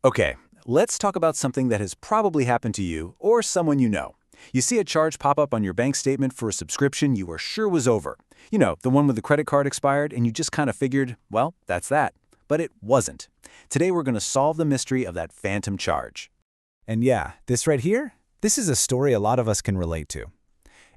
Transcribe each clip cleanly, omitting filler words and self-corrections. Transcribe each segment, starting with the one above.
Okay, let's talk about something that has probably happened to you or someone you know. You see a charge pop up on your bank statement for a subscription you were sure was over. You know, the one with the credit card expired and you just kind of figured, well, that's that. But it wasn't. Today we're going to solve the mystery of that phantom charge. And yeah, this right here, this is a story a lot of us can relate to.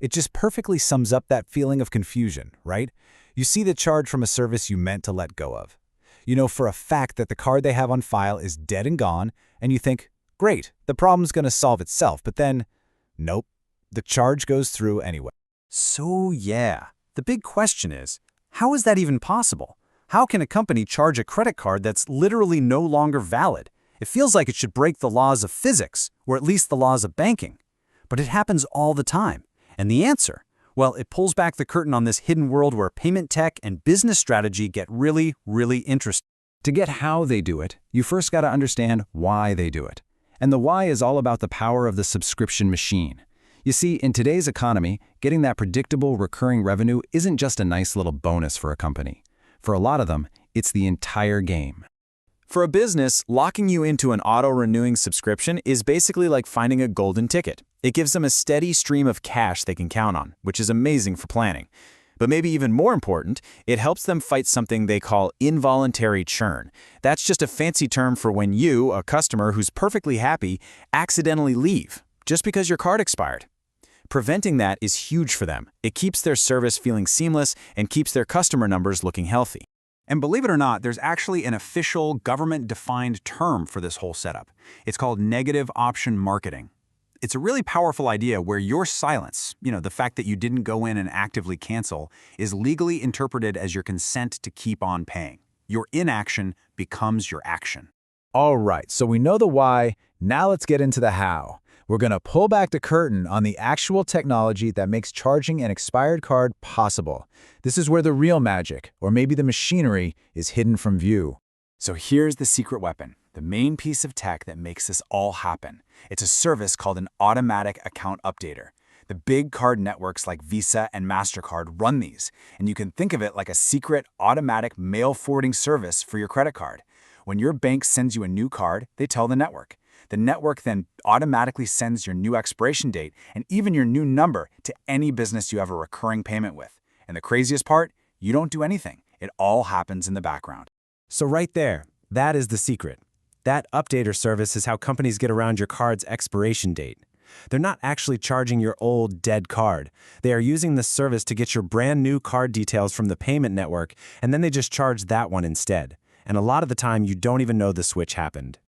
It just perfectly sums up that feeling of confusion, right? You see the charge from a service you meant to let go of. You know for a fact that the card they have on file is dead and gone, and you think, great, the problem's going to solve itself, but then, nope, the charge goes through anyway. So yeah, the big question is, how is that even possible? How can a company charge a credit card that's literally no longer valid? It feels like it should break the laws of physics, or at least the laws of banking. But it happens all the time. And the answer? Well, it pulls back the curtain on this hidden world where payment tech and business strategy get really, really interesting. To get how they do it, you first got to understand why they do it. And the why is all about the power of the subscription machine. You see, in today's economy, getting that predictable recurring revenue isn't just a nice little bonus for a company. For a lot of them, it's the entire game. For a business, locking you into an auto-renewing subscription is basically like finding a golden ticket. It gives them a steady stream of cash they can count on, which is amazing for planning. But maybe even more important, it helps them fight something they call involuntary churn. That's just a fancy term for when you, a customer who's perfectly happy, accidentally leave, just because your card expired. Preventing that is huge for them. It keeps their service feeling seamless and keeps their customer numbers looking healthy. And believe it or not, there's actually an official government-defined term for this whole setup. It's called negative option marketing. It's a really powerful idea where your silence, the fact that you didn't go in and actively cancel, is legally interpreted as your consent to keep on paying. Your inaction becomes your action. All right, so we know the why. Now let's get into the how. We're going to pull back the curtain on the actual technology that makes charging an expired card possible. This is where the real magic, or maybe the machinery, is hidden from view. So here's the secret weapon, the main piece of tech that makes this all happen. It's a service called an automatic account updater. The big card networks like Visa and MasterCard run these, and you can think of it like a secret automatic mail forwarding service for your credit card. When your bank sends you a new card, they tell the network. The network then automatically sends your new expiration date and even your new number to any business you have a recurring payment with. And the craziest part, you don't do anything. It all happens in the background. So right there, that is the secret. That updater service is how companies get around your card's expiration date. They're not actually charging your old, dead card. They are using this service to get your brand new card details from the payment network, and then they just charge that one instead. And a lot of the time, you don't even know the switch happened.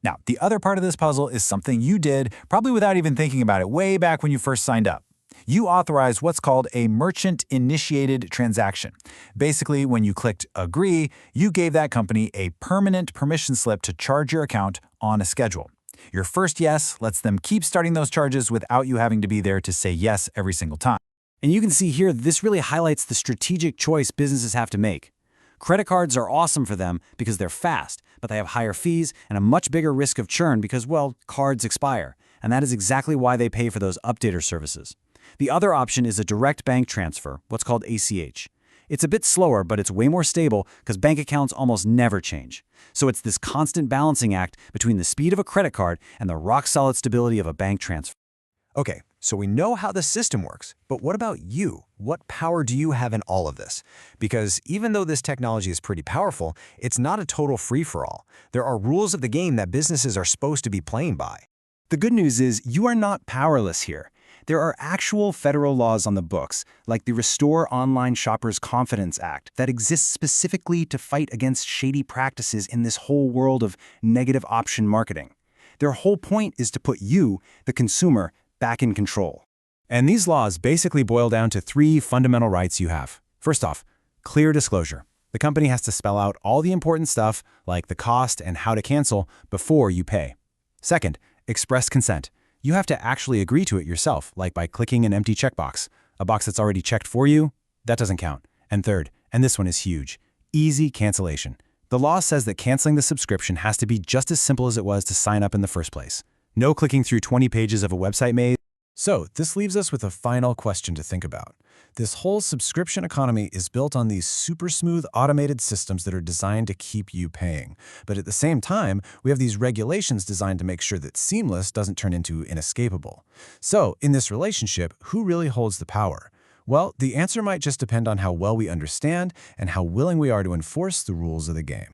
Now, the other part of this puzzle is something you did, probably without even thinking about it, way back when you first signed up. You authorized what's called a merchant-initiated transaction. Basically, when you clicked Agree, you gave that company a permanent permission slip to charge your account on a schedule. Your first yes lets them keep starting those charges without you having to be there to say yes every single time. And you can see here, this really highlights the strategic choice businesses have to make. Credit cards are awesome for them because they're fast, but they have higher fees and a much bigger risk of churn because, well, cards expire. And that is exactly why they pay for those updater services. The other option is a direct bank transfer, what's called ACH. It's a bit slower, but it's way more stable because bank accounts almost never change. So it's this constant balancing act between the speed of a credit card and the rock-solid stability of a bank transfer. Okay, so we know how the system works, but what about you? What power do you have in all of this? Because even though this technology is pretty powerful, it's not a total free-for-all. There are rules of the game that businesses are supposed to be playing by. The good news is you are not powerless here. There are actual federal laws on the books, like the Restore Online Shoppers Confidence Act, that exists specifically to fight against shady practices in this whole world of negative option marketing. Their whole point is to put you, the consumer, back in control. And these laws basically boil down to 3 fundamental rights you have. First off, clear disclosure. The company has to spell out all the important stuff, like the cost and how to cancel, before you pay. Second, express consent. You have to actually agree to it yourself, like by clicking an empty checkbox. A box that's already checked for you, that doesn't count. And third, and this one is huge, easy cancellation. The law says that canceling the subscription has to be just as simple as it was to sign up in the first place. No clicking through 20 pages of a website maze. So this leaves us with a final question to think about. This whole subscription economy is built on these super smooth automated systems that are designed to keep you paying. But at the same time, we have these regulations designed to make sure that seamless doesn't turn into inescapable. So in this relationship, who really holds the power? Well, the answer might just depend on how well we understand and how willing we are to enforce the rules of the game.